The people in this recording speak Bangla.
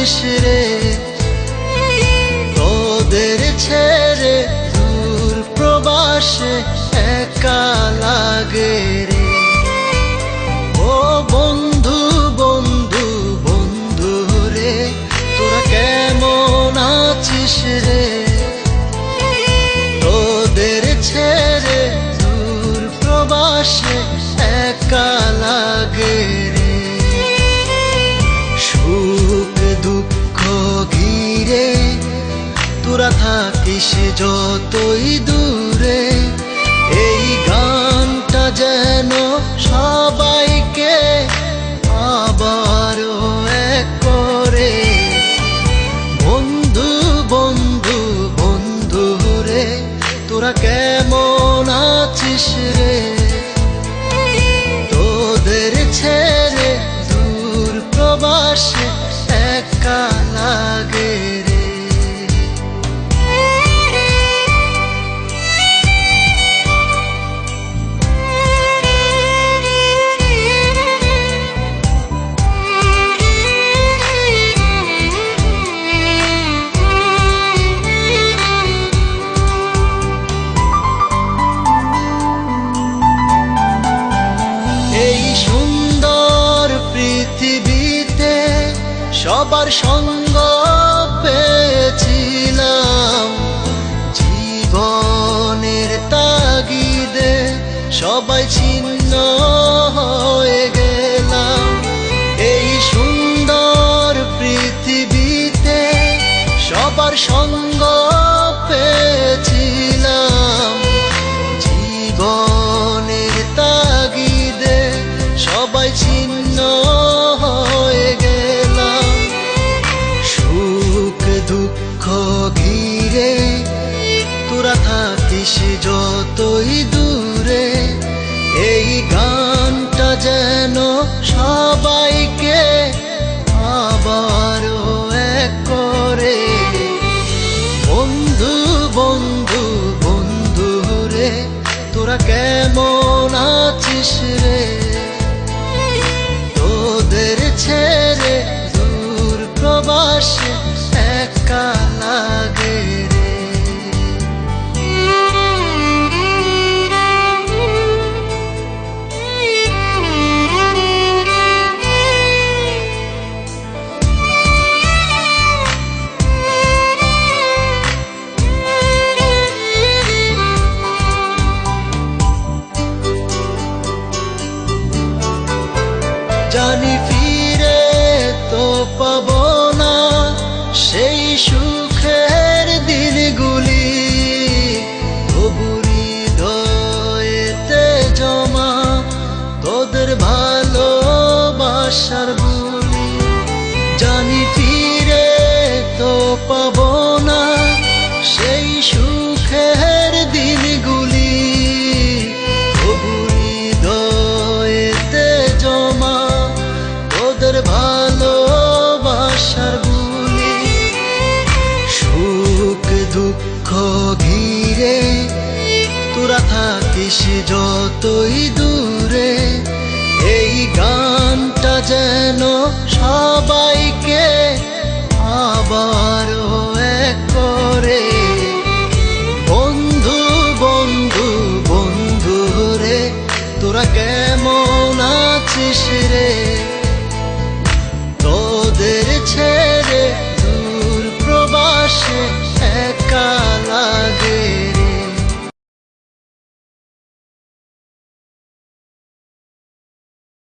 আছিস রে, তোদের ছেড়ে দূর প্রবাসে একা লাগে রে। ও বন্ধু বন্ধু বন্ধু রে, তোরা কেমন আছিস রে, তোদের ছেড়ে দূর প্রবাসে একা লাগে রে। সুখ দুঃখ ঘিরে তোরা থাকিস যতই দূরে, এই গানটা যেন সবাইকে আবারও এক করে। বন্ধু বন্ধু বন্ধু রে, তোরা কেমন আছিস রে, তোদের ছেড়ে দূর প্রবাসে একা লাগে রে। এই সুন্দর পৃথিবীতে সবার সঙ্গ পেয়েছিলাম, জীবনের তাগিদে সবাই ছিন্ন হয়ে গেলাম। এই সুন্দর পৃথিবীতে সবার সঙ্গ পেয়েছিলাম, জীবনের তাগিদে সবাই ছিন্ন হয়ে গেলাম। সুখ দুঃখ ঘিরে তোরা থাকিস যতই দূরে, এই গানটা যেন সবাইকে আবারও এক করে। বন্ধু বন্ধু বন্ধু রে, তোরা কেমন আছিস রে, তোদের ছেড়ে দূর প্রবাসে একা লাগে রে। জানি ফিরে তো পাবো না সেই সুখের দিনগুলি, তবু হৃদয়েতে জমা তোদের ভালোবাসার বুলি। জানি ফিরে তো পাবো না সেই সুখের দিনগুলি, তবু হৃদয়েতে জমা তোদের ভালোবাসার বুলি। সুখ দুঃখ ঘিরে তোরা থাকিস যতই দূরে, এই গানটা যেন সবাইকে